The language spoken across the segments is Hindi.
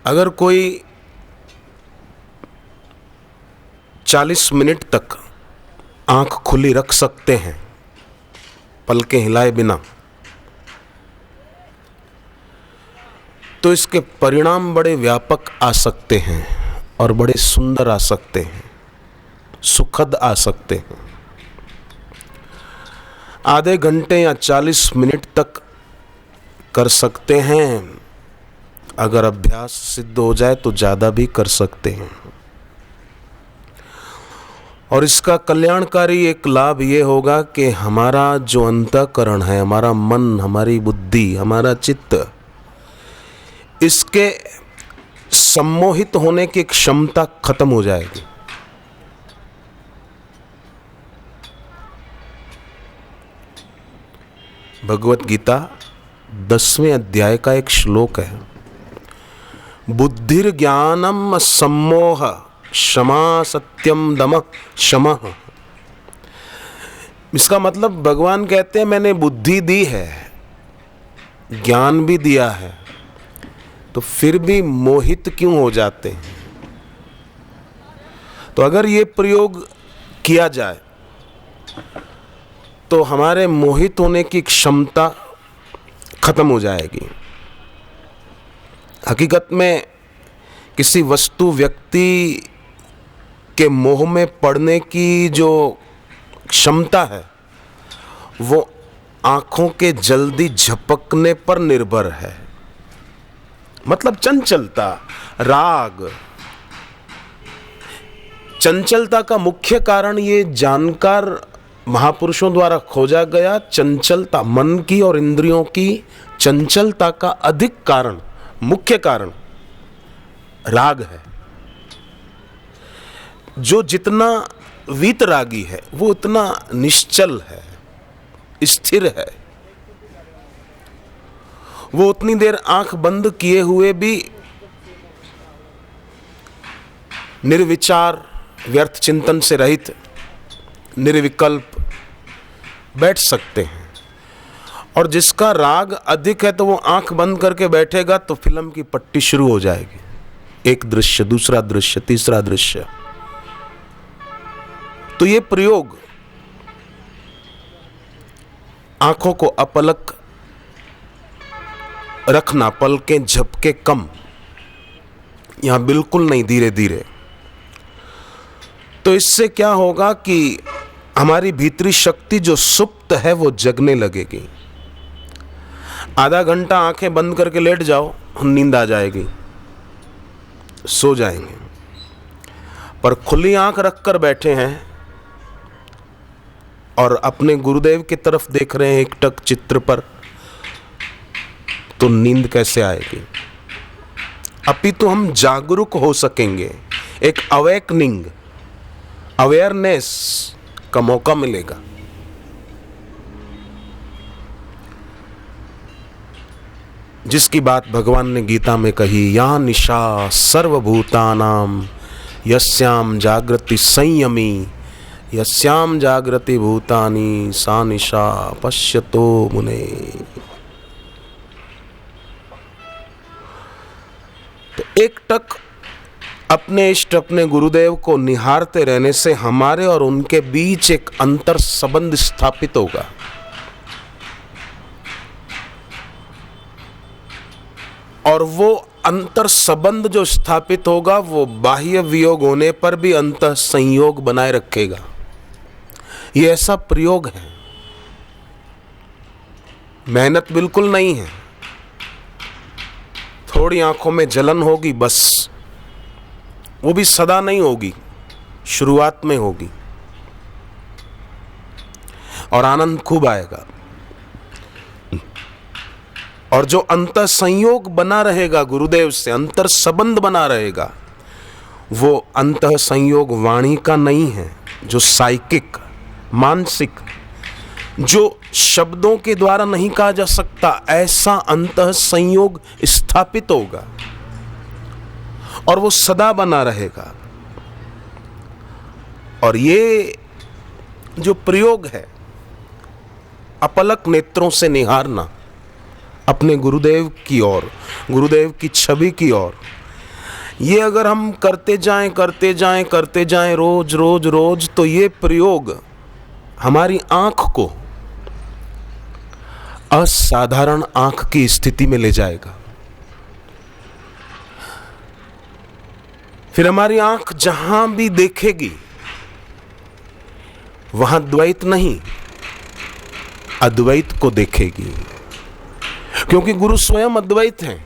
अगर कोई 40 मिनट तक आंख खुली रख सकते हैं पलकें हिलाए बिना, तो इसके परिणाम बड़े व्यापक आ सकते हैं और बड़े सुंदर आ सकते हैं, सुखद आ सकते हैं। आधे घंटे या 40 मिनट तक कर सकते हैं, अगर अभ्यास सिद्ध हो जाए तो ज़्यादा भी कर सकते हैं। और इसका कल्याणकारी एक लाभ ये होगा कि हमारा जो अंतःकरण है, हमारा मन, हमारी बुद्धि, हमारा चित्त, इसके सम्मोहित होने की क्षमता खत्म हो जाएगी। भगवत गीता 10वें अध्याय का एक श्लोक है, बुद्धिर ज्ञानम सम्मोह क्षमा सत्यम दमः शमः। इसका मतलब भगवान कहते हैं मैंने बुद्धि दी है, ज्ञान भी दिया है, तो फिर भी मोहित क्यों हो जाते हैं। तो अगर ये प्रयोग किया जाए तो हमारे मोहित होने की क्षमता खत्म हो जाएगी। हकीकत में किसी वस्तु, व्यक्ति के मोह में पड़ने की जो क्षमता है वो आंखों के जल्दी झपकने पर निर्भर है। मतलब चंचलता, राग। चंचलता का मुख्य कारण ये जानकार महापुरुषों द्वारा खोजा गया, चंचलता, मन की और इंद्रियों की चंचलता का अधिक कारण, मुख्य कारण राग है। जो जितना वीतरागी है वो उतना निश्चल है, स्थिर है। वो उतनी देर आंख बंद किए हुए भी निर्विचार, व्यर्थ चिंतन से रहित, निर्विकल्प बैठ सकते हैं। और जिसका राग अधिक है तो वो आंख बंद करके बैठेगा तो फिल्म की पट्टी शुरू हो जाएगी, एक दृश्य, दूसरा दृश्य, तीसरा दृश्य। तो ये प्रयोग आंखों को अपलक रखना, पलकें झपके कम, यहां बिल्कुल नहीं, धीरे धीरे। तो इससे क्या होगा कि हमारी भीतरी शक्ति जो सुप्त है वो जगने लगेगी। आधा घंटा आंखें बंद करके लेट जाओ, नींद आ जाएगी, सो जाएंगे। पर खुली आंख रखकर बैठे हैं और अपने गुरुदेव की तरफ देख रहे हैं एकटक चित्र पर, तो नींद कैसे आएगी। अपितु हम जागरूक हो सकेंगे, एक अवेकनिंग, अवेयरनेस का मौका मिलेगा। जिसकी बात भगवान ने गीता में कही, या निशा सर्वभूतानां यस्याम जागृति संयमी यस्याम जागृति भूतानि सा निशा पश्यतो मुने। तो एक टक अपने इष्ट, अपने गुरुदेव को निहारते रहने से हमारे और उनके बीच एक अंतर संबंध स्थापित होगा। और वो अंतर संबंध जो स्थापित होगा वो बाह्य वियोग होने पर भी अंतः संयोग बनाए रखेगा। ये ऐसा प्रयोग है, मेहनत बिल्कुल नहीं है। थोड़ी आंखों में जलन होगी बस, वो भी सदा नहीं होगी, शुरुआत में होगी और आनंद खूब आएगा। और जो अंतर संयोग बना रहेगा गुरुदेव से, अंतर संबंध बना रहेगा, वो अंतर संयोग वाणी का नहीं है, जो साइकिक, मानसिक, जो शब्दों के द्वारा नहीं कहा जा सकता, ऐसा अंतः संयोग स्थापित होगा और वो सदा बना रहेगा। और ये जो प्रयोग है, अपलक नेत्रों से निहारना अपने गुरुदेव की ओर, गुरुदेव की छवि की ओर, ये अगर हम करते जाएं रोज रोज रोज, तो ये प्रयोग हमारी आंख को असाधारण आंख की स्थिति में ले जाएगा। फिर हमारी आंख जहां भी देखेगी वहां द्वैत नहीं, अद्वैत को देखेगी, क्योंकि गुरु स्वयं अद्वैत हैं।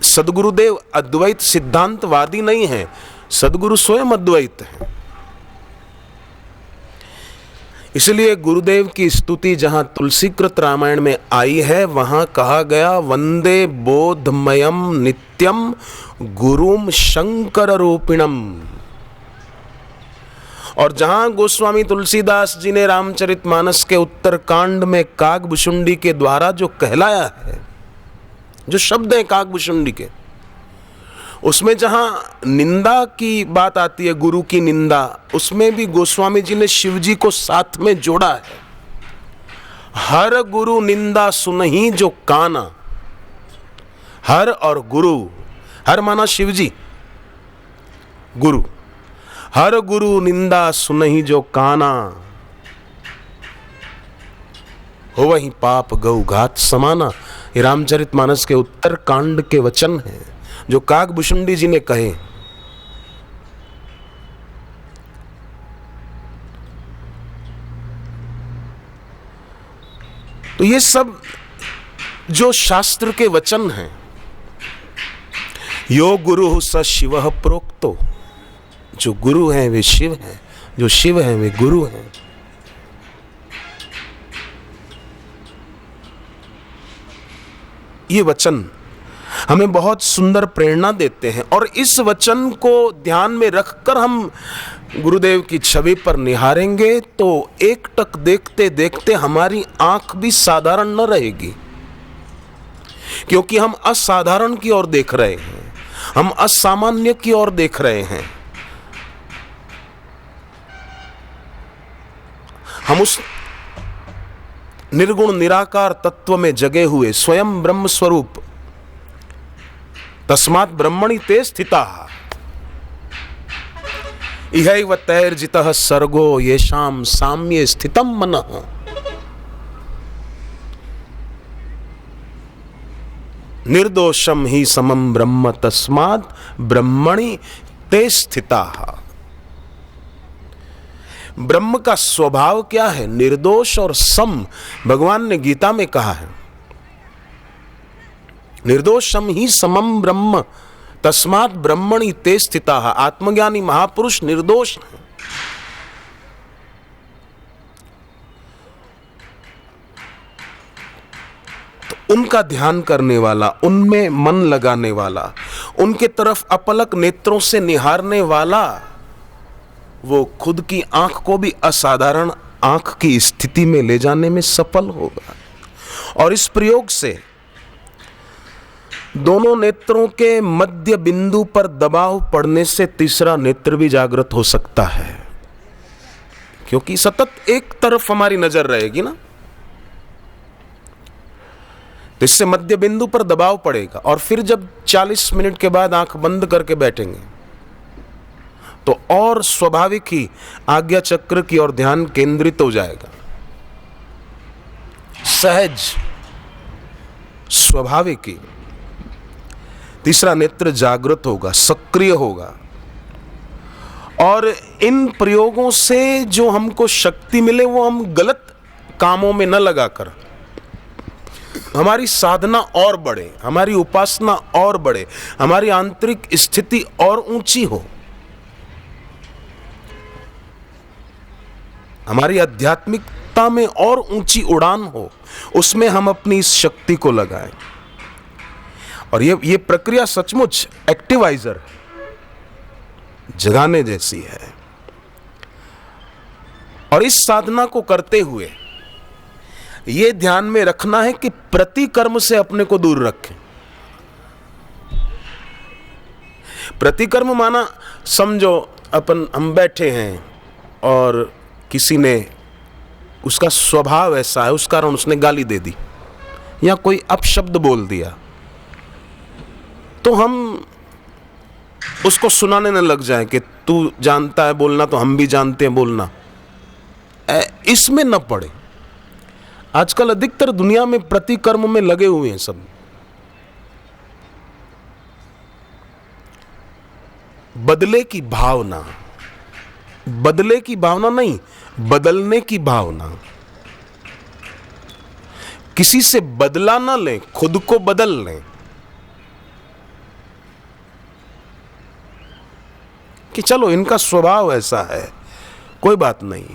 सदगुरुदेव अद्वैत सिद्धांतवादी नहीं है, सदगुरु स्वयं अद्वैत हैं। इसलिए गुरुदेव की स्तुति जहां तुलसीकृत रामायण में आई है, वहां कहा गया वंदे बोधमयम नित्यम गुरुम शंकर रूपिणम। और जहां गोस्वामी तुलसीदास जी ने रामचरितमानस के उत्तरकांड में कागभुशुंडी के द्वारा जो कहलाया है, जो शब्द है कागभुशुंडी के, उसमें जहां निंदा की बात आती है, गुरु की निंदा, उसमें भी गोस्वामी जी ने शिव जी को साथ में जोड़ा है। हर गुरु निंदा सुनहि जो काना, हर और गुरु, हर माना शिव जी, गुरु, हर गुरु निंदा सुनहि जो काना, हो वही पाप गौ घात समाना। ये रामचरितमानस के उत्तर कांड के वचन हैं जो कागभुशुंडी जी ने कहे। तो ये सब जो शास्त्र के वचन हैं, यो गुरु स शिवः प्रोक्तो, जो गुरु हैं वे शिव हैं, जो शिव हैं वे गुरु हैं। ये वचन हमें बहुत सुंदर प्रेरणा देते हैं, और इस वचन को ध्यान में रखकर हम गुरुदेव की छवि पर निहारेंगे तो एकटक देखते देखते हमारी आंख भी साधारण न रहेगी, क्योंकि हम असाधारण की ओर देख रहे हैं, हम असामान्य की ओर देख रहे हैं। हम उस निर्गुण निराकार तत्व में जगे हुए स्वयं ब्रह्म स्वरूप, तस्मात् ब्रह्मणि ते स्थिताः इहैव तैर्जितः सर्गो येषां साम्ये स्थितं मनः। निर्दोषम ही समम ब्रह्म तस्मात् ब्रह्मणि ते स्थिताः। ब्रह्म का स्वभाव क्या है? निर्दोष और सम। भगवान ने गीता में कहा है, निर्दोषम ही समम ब्रह्म तस्मात् ब्रह्मणि ते स्थिताः। आत्मज्ञानी महापुरुष निर्दोष है। तो उनका ध्यान करने वाला, उनमें मन लगाने वाला, उनके तरफ अपलक नेत्रों से निहारने वाला, वो खुद की आंख को भी असाधारण आंख की स्थिति में ले जाने में सफल होगा। और इस प्रयोग से दोनों नेत्रों के मध्य बिंदु पर दबाव पड़ने से तीसरा नेत्र भी जागृत हो सकता है, क्योंकि सतत एक तरफ हमारी नजर रहेगी ना, तो इससे मध्य बिंदु पर दबाव पड़ेगा। और फिर जब 40 मिनट के बाद आंख बंद करके बैठेंगे तो और स्वाभाविक ही आज्ञा चक्र की ओर ध्यान केंद्रित हो जाएगा। सहज, स्वाभाविक ही तीसरा नेत्र जागृत होगा, सक्रिय होगा। और इन प्रयोगों से जो हमको शक्ति मिले वो हम गलत कामों में न लगाकर हमारी साधना और बढ़े, हमारी उपासना और बढ़े, हमारी आंतरिक स्थिति और ऊंची हो, हमारी आध्यात्मिकता में और ऊंची उड़ान हो, उसमें हम अपनी इस शक्ति को लगाएं। और ये प्रक्रिया सचमुच एक्टिवाइजर है, जगाने जैसी है। और इस साधना को करते हुए ये ध्यान में रखना है कि प्रतिकर्म से अपने को दूर रखें। प्रतिकर्म माना, समझो हम बैठे हैं और किसी ने, उसका स्वभाव ऐसा है, उस कारण उसने गाली दे दी या कोई अपशब्द बोल दिया, तो हम उसको सुनाने न लग जाए कि तू जानता है बोलना तो हम भी जानते हैं बोलना, इसमें न पड़े। आजकल अधिकतर दुनिया में प्रतिकर्म में लगे हुए हैं सब। बदले की भावना, बदले की भावना नहीं, बदलने की भावना। किसी से बदला ना लें, खुद को बदल लें। कि चलो इनका स्वभाव ऐसा है, कोई बात नहीं।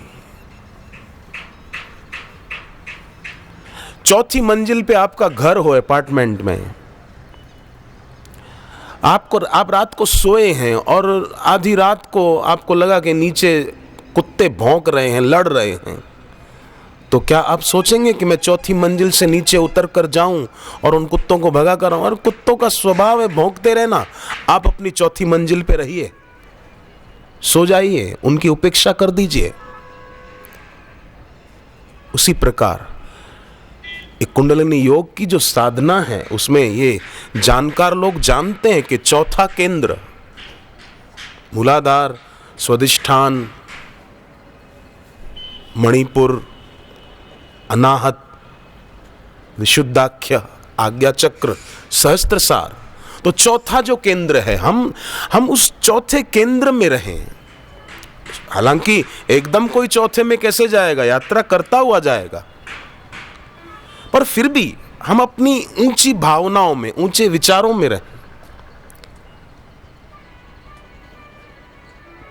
चौथी मंजिल पे आपका घर हो, अपार्टमेंट में, आप रात को सोए हैं और आधी रात को आपको लगा कि नीचे कुत्ते भौंक रहे हैं, लड़ रहे हैं, तो क्या आप सोचेंगे कि मैं चौथी मंजिल से नीचे उतर कर जाऊं और उन कुत्तों को भगा कर आऊं? और कुत्तों का स्वभाव है भौंकते रहना। आप अपनी चौथी मंजिल पे रहिए, सो जाइए, उनकी उपेक्षा कर दीजिए। उसी प्रकार एक कुंडलिनी योग की जो साधना है, उसमें ये जानकार लोग जानते हैं कि चौथा केंद्र, मूलाधार, स्वादिष्ठान, मणिपुर, अनाहत, विशुद्धाख्य, आज्ञा चक्र, सहस्त्रसार, तो चौथा जो केंद्र है, हम उस चौथे केंद्र में रहें। हालांकि एकदम कोई चौथे में कैसे जाएगा, यात्रा करता हुआ जाएगा, पर फिर भी हम अपनी ऊंची भावनाओं में, ऊंचे विचारों में रहें।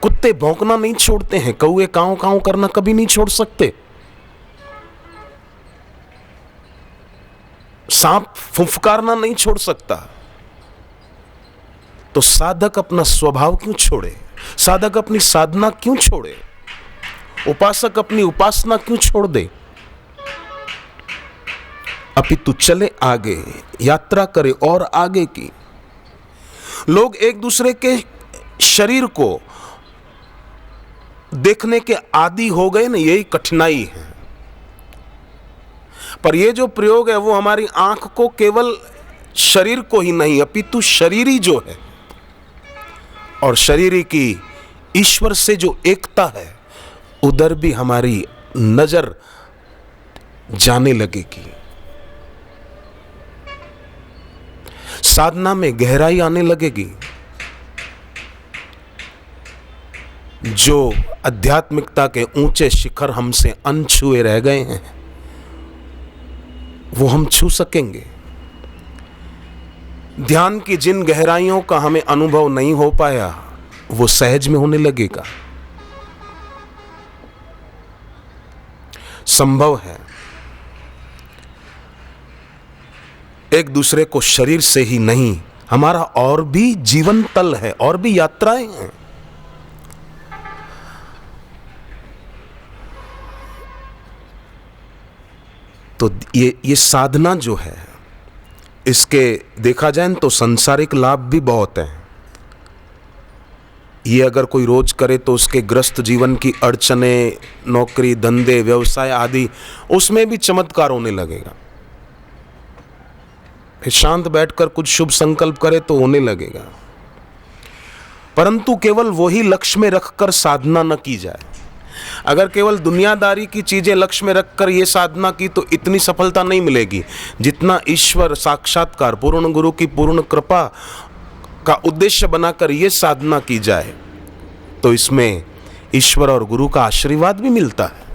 कुत्ते भौंकना नहीं छोड़ते हैं, कौवे काऊ काऊ करना कभी नहीं छोड़ सकते, सांप फुफकारना नहीं छोड़ सकता। तो साधक अपना स्वभाव क्यों छोड़े? साधक अपनी साधना क्यों छोड़े? उपासक अपनी उपासना क्यों छोड़ दे? अपितु चले आगे, यात्रा करे और आगे की। लोग एक दूसरे के शरीर को देखने के आदी हो गए ना, यही कठिनाई है। पर ये जो प्रयोग है वो हमारी आंख को केवल शरीर को ही नहीं, अपितु शरीरी जो है और शरीरी की ईश्वर से जो एकता है, उधर भी हमारी नजर जाने लगेगी। साधना में गहराई आने लगेगी। जो आध्यात्मिकता के ऊंचे शिखर हमसे अनछुए रह गए हैं, वो हम छू सकेंगे। ध्यान की जिन गहराइयों का हमें अनुभव नहीं हो पाया, वो सहज में होने लगेगा। संभव है। एक दूसरे को शरीर से ही नहीं, हमारा और भी जीवन तल है, और भी यात्राएं हैं। तो ये साधना जो है, इसके देखा जाए तो सांसारिक लाभ भी बहुत हैं। ये अगर कोई रोज करे तो उसके ग्रस्त जीवन की अड़चने, नौकरी, धंधे, व्यवसाय आदि, उसमें भी चमत्कार होने लगेगा। फिर शांत बैठकर कुछ शुभ संकल्प करे तो होने लगेगा। परंतु केवल वही लक्ष्य में रखकर साधना न की जाए। अगर केवल दुनियादारी की चीजें लक्ष्य में रखकर ये साधना की तो इतनी सफलता नहीं मिलेगी जितना ईश्वर साक्षात्कार, पूर्ण गुरु की पूर्ण कृपा का उद्देश्य बनाकर ये साधना की जाए तो इसमें ईश्वर और गुरु का आशीर्वाद भी मिलता है।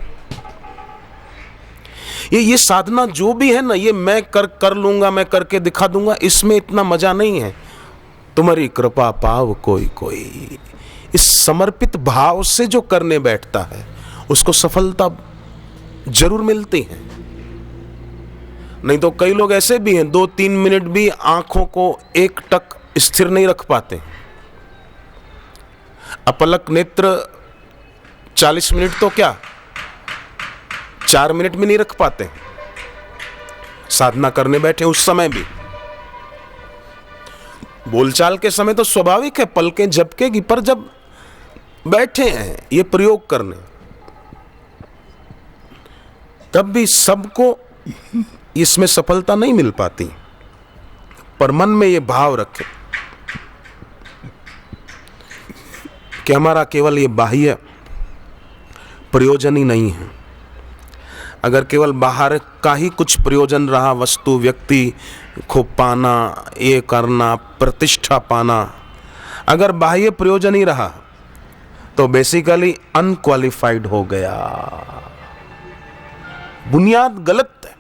ये साधना जो भी है ना, ये मैं कर लूंगा, मैं करके दिखा दूंगा, इसमें इतना मजा नहीं है। तुम्हारी कृपा पाव कोई कोई, इस समर्पित भाव से जो करने बैठता है उसको सफलता जरूर मिलती है। नहीं तो कई लोग ऐसे भी हैं, 2-3 मिनट भी आंखों को एक टक स्थिर नहीं रख पाते। अपलक नेत्र 40 मिनट तो क्या 4 मिनट में नहीं रख पाते। साधना करने बैठे उस समय भी, बोलचाल के समय तो स्वाभाविक है पलकें झपकेगी, पर जब बैठे हैं ये प्रयोग करने, तब भी सबको इसमें सफलता नहीं मिल पाती। पर मन में ये भाव रखें कि हमारा केवल ये बाह्य प्रयोजन ही नहीं है। अगर केवल बाहर का ही कुछ प्रयोजन रहा, वस्तु व्यक्ति को पाना, ये करना, प्रतिष्ठा पाना, अगर बाह्य प्रयोजन ही रहा तो बेसिकली अनक्वालिफाइड हो गया। बुनियाद गलत है।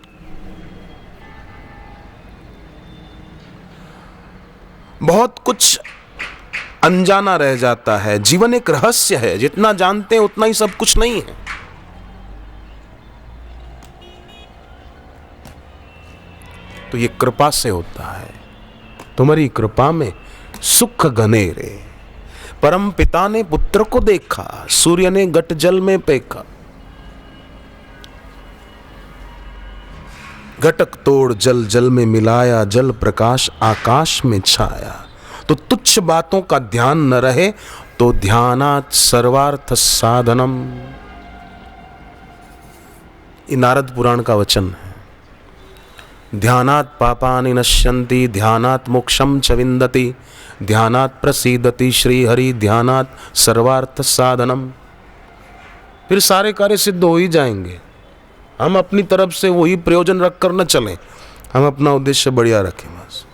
बहुत कुछ अनजाना रह जाता है। जीवन एक रहस्य है, जितना जानते हैं उतना ही सब कुछ नहीं है। तो ये कृपा से होता है। तुम्हारी कृपा में सुख घने रे। परम पिता ने पुत्र को देखा, सूर्य ने घट जल में फेंका। घटक तोड़ जल जल में मिलाया, जल प्रकाश आकाश में छाया। तो तुच्छ बातों का ध्यान न रहे तो ध्यानात् सर्वार्थ साधनम। ये नारद पुराण का वचन है। ध्यानात् पापानि नश्यन्ति, ध्यानात् मोक्षम च विन्दति, ध्यानात् प्रसीदति श्री हरि, ध्यानात् सर्वार्थ साधनम। फिर सारे कार्य सिद्ध हो ही जाएंगे। हम अपनी तरफ से वही प्रयोजन रखकर न चलें, हम अपना उद्देश्य बढ़िया रखें बस।